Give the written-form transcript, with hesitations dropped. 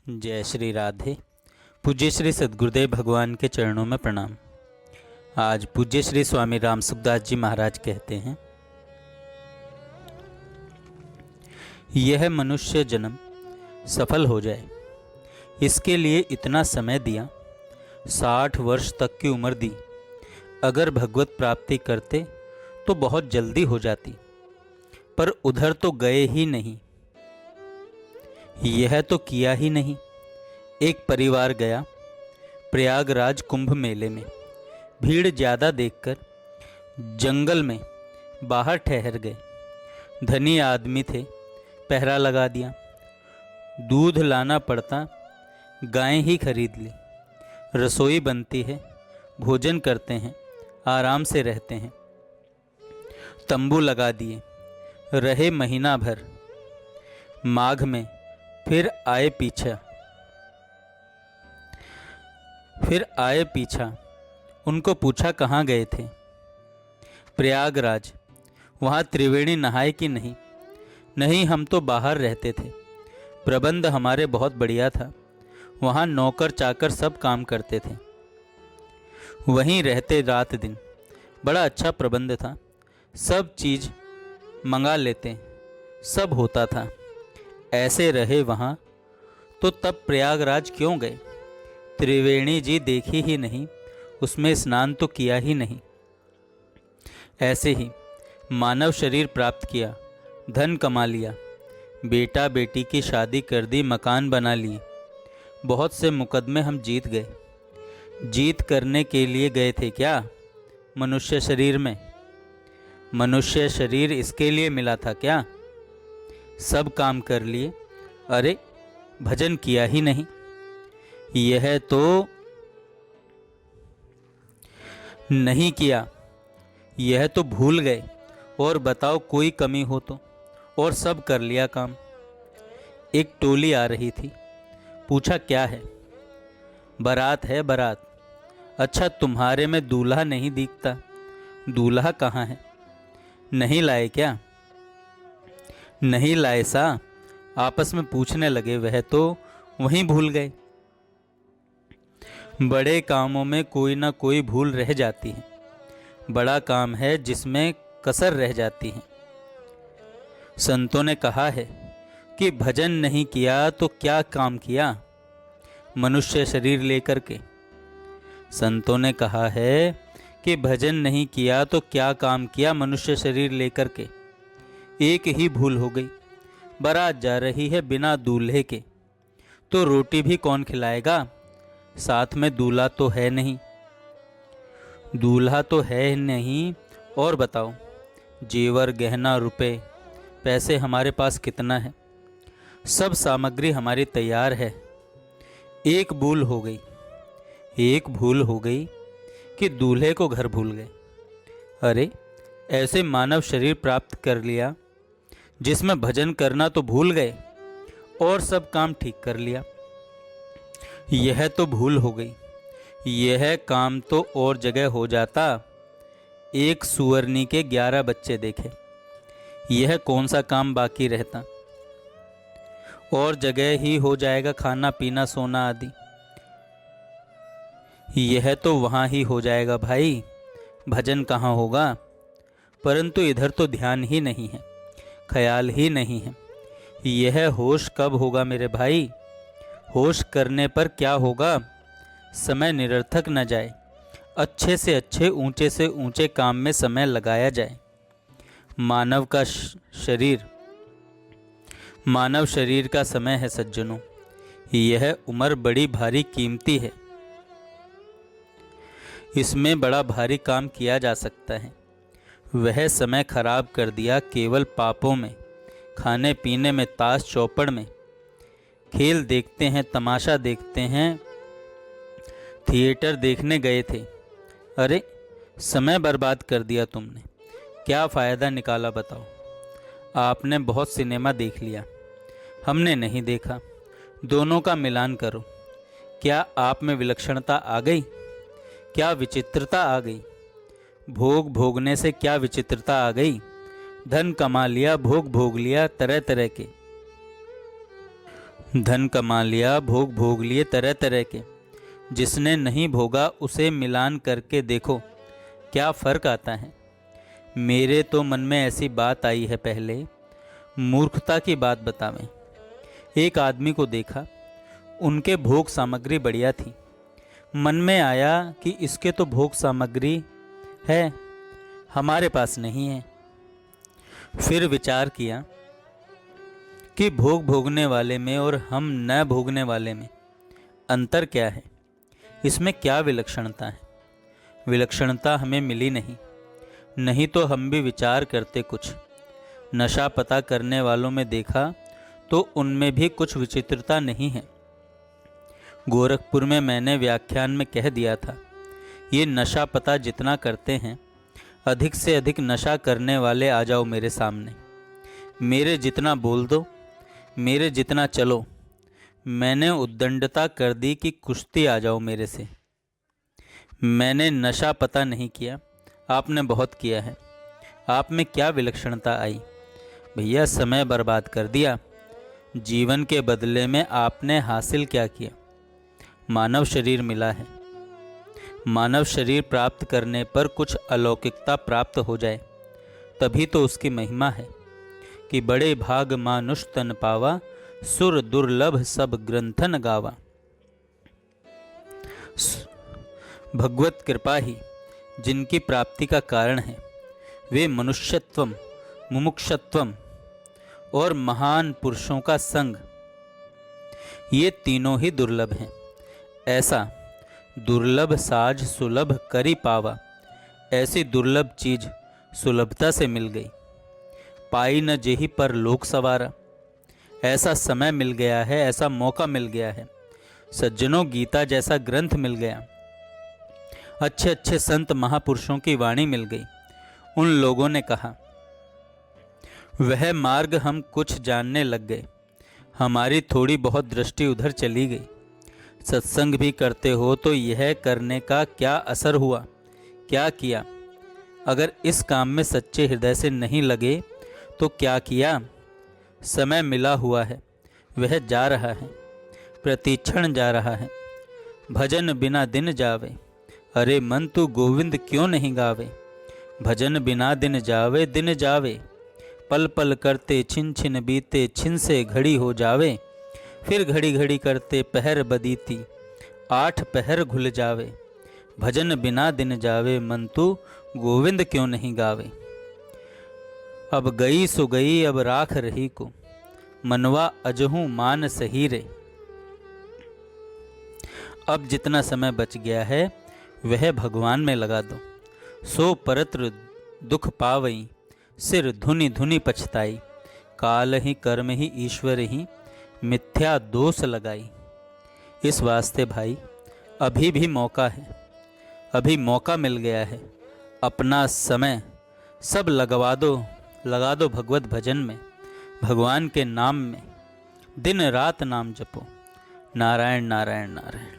जय श्री राधे। पूज्य श्री सद्गुरुदेव भगवान के चरणों में प्रणाम। आज पूज्य श्री स्वामी राम सुखदास जी महाराज कहते हैं, यह मनुष्य जन्म सफल हो जाए इसके लिए इतना समय दिया, 60 वर्ष तक की उम्र दी। अगर भगवत प्राप्ति करते तो बहुत जल्दी हो जाती, पर उधर तो गए ही नहीं, यह तो किया ही नहीं। एक परिवार गया प्रयागराज कुंभ मेले में। भीड़ ज़्यादा देखकर जंगल में बाहर ठहर गए। धनी आदमी थे, पहरा लगा दिया। दूध लाना पड़ता, गायें ही खरीद ली। रसोई बनती है, भोजन करते हैं, आराम से रहते हैं। तंबू लगा दिए, रहे महीना भर। माघ में फिर आए पीछा। उनको पूछा कहाँ गए थे? प्रयागराज। वहाँ त्रिवेणी नहाए कि नहीं? नहीं, हम तो बाहर रहते थे। प्रबंध हमारे बहुत बढ़िया था। वहाँ नौकर चाकर सब काम करते थे, वहीं रहते रात दिन। बड़ा अच्छा प्रबंध था, सब चीज़ मंगा लेते, सब होता था। ऐसे रहे वहाँ, तो तब प्रयागराज क्यों गए? त्रिवेणी जी देखी ही नहीं, उसमें स्नान तो किया ही नहीं। ऐसे ही मानव शरीर प्राप्त किया, धन कमा लिया, बेटा बेटी की शादी कर दी, मकान बना लिए। बहुत से मुकदमे हम जीत गए। जीत करने के लिए गए थे क्या मनुष्य शरीर में? मनुष्य शरीर इसके लिए मिला था क्या? सब काम कर लिए, अरे भजन किया ही नहीं। यह तो नहीं किया, यह तो भूल गए। और बताओ कोई कमी हो तो? और सब कर लिया काम। एक टोली आ रही थी, पूछा क्या है? बारात है, बारात। अच्छा, तुम्हारे में दूल्हा नहीं दिखता? दूल्हा कहाँ है? नहीं लाए क्या? नहीं लाए सा। आपस में पूछने लगे, वह तो वहीं भूल गए। बड़े कामों में कोई ना कोई भूल रह जाती है। बड़ा काम है जिसमें कसर रह जाती है। संतों ने कहा है कि भजन नहीं किया तो क्या काम किया मनुष्य शरीर लेकर के? संतों ने कहा है कि भजन नहीं किया तो क्या काम किया मनुष्य शरीर लेकर के? एक ही भूल हो गई। बारात जा रही है बिना दूल्हे के, तो रोटी भी कौन खिलाएगा? साथ में दूल्हा तो है नहीं। दूल्हा तो है नहीं, और बताओ, जेवर गहना रुपए पैसे हमारे पास कितना है? सब सामग्री हमारी तैयार है। एक भूल हो गई, एक भूल हो गई कि दूल्हे को घर भूल गए। अरे, ऐसे मानव शरीर प्राप्त कर लिया जिसमें भजन करना तो भूल गए और सब काम ठीक कर लिया। यह तो भूल हो गई। यह काम तो और जगह हो जाता। एक सुअरनी के 11 बच्चे देखे, यह कौन सा काम बाकी रहता? और जगह ही हो जाएगा, खाना पीना सोना आदि। यह तो वहाँ ही हो जाएगा भाई, भजन कहाँ होगा? परंतु इधर तो ध्यान ही नहीं है, ख्याल ही नहीं है। यह होश कब होगा मेरे भाई? होश करने पर क्या होगा? समय निरर्थक न जाए। अच्छे से अच्छे, ऊंचे से ऊंचे काम में समय लगाया जाए। मानव शरीर का समय है सज्जनों। यह उम्र बड़ी भारी कीमती है। इसमें बड़ा भारी काम किया जा सकता है। वह समय खराब कर दिया केवल पापों में, खाने पीने में, ताश चौपड़ में। खेल देखते हैं, तमाशा देखते हैं, थिएटर देखने गए थे। अरे, समय बर्बाद कर दिया तुमने। क्या फ़ायदा निकाला बताओ? आपने बहुत सिनेमा देख लिया, हमने नहीं देखा। दोनों का मिलान करो। क्या आप में विलक्षणता आ गई? क्या विचित्रता आ गई? भोग भोगने से क्या विचित्रता आ गई? धन कमा लिया, भोग भोग लिया तरह तरह के। धन कमा लिया, भोग भोग लिए तरह तरह के, जिसने नहीं भोगा उसे मिलान करके देखो क्या फर्क आता है। मेरे तो मन में ऐसी बात आई है, पहले मूर्खता की बात बतावें। एक आदमी को देखा, उनके भोग सामग्री बढ़िया थी। मन में आया कि इसके तो भोग सामग्री है, हमारे पास नहीं है। फिर विचार किया कि भोग भोगने वाले में और हम न भोगने वाले में अंतर क्या है, इसमें क्या विलक्षणता है। विलक्षणता हमें मिली नहीं तो हम भी विचार करते कुछ। नशा पता करने वालों में देखा तो उनमें भी कुछ विचित्रता नहीं है। गोरखपुर में मैंने व्याख्यान में कह दिया था, ये नशा पता जितना करते हैं, अधिक से अधिक नशा करने वाले आ जाओ मेरे सामने। मेरे जितना बोल दो, मेरे जितना चलो। मैंने उद्दंडता कर दी कि कुश्ती आ जाओ मेरे से। मैंने नशा पता नहीं किया, आपने बहुत किया है। आप में क्या विलक्षणता आई? भैया समय बर्बाद कर दिया। जीवन के बदले में आपने हासिल क्या किया? मानव शरीर मिला है। मानव शरीर प्राप्त करने पर कुछ अलौकिकता प्राप्त हो जाए, तभी तो उसकी महिमा है कि बड़े भाग मानुष तन पावा, सुर दुर्लभ सब ग्रंथन गावा। भगवत कृपा ही जिनकी प्राप्ति का कारण है, वे मनुष्यत्वम, मुमुक्षत्वम और महान पुरुषों का संग, ये तीनों ही दुर्लभ हैं। ऐसा दुर्लभ साज सुलभ करी पावा, ऐसी दुर्लभ चीज सुलभता से मिल गई। पाई न जेहि पर लोक सवारा, ऐसा समय मिल गया है, ऐसा मौका मिल गया है। सज्जनों, गीता जैसा ग्रंथ मिल गया। अच्छे अच्छे संत महापुरुषों की वाणी मिल गई। उन लोगों ने कहा, वह मार्ग हम कुछ जानने लग गए। हमारी थोड़ी बहुत दृष्टि उधर चली गई। सत्संग भी करते हो तो यह करने का क्या असर हुआ? क्या किया? अगर इस काम में सच्चे हृदय से नहीं लगे तो क्या किया? समय मिला हुआ है, वह जा रहा है, प्रतिक्षण जा रहा है। भजन बिना दिन जावे, अरे मन तू गोविंद क्यों नहीं गावे। भजन बिना दिन जावे, पल पल करते छिन छिन बीते, छिन से घड़ी हो जावे। फिर घड़ी घड़ी करते पहर बदीती, 8 पहर घुल जावे। भजन बिना दिन जावे, मन तू गोविंद क्यों नहीं गावे। अब गई सो गई, अब राख रही को, मनवा अजहू मान सही रे। अब जितना समय बच गया है वह भगवान में लगा दो। सो परत्र दुख पावई, सिर धुनि धुनि पछताई। काल ही कर्म ही ईश्वर ही, मिथ्या दोष लगाई। इस वास्ते भाई, अभी भी मौका है, अभी मौका मिल गया है। अपना समय सब लगा दो भगवत भजन में, भगवान के नाम में। दिन रात नाम जपो, नारायण नारायण नारायण।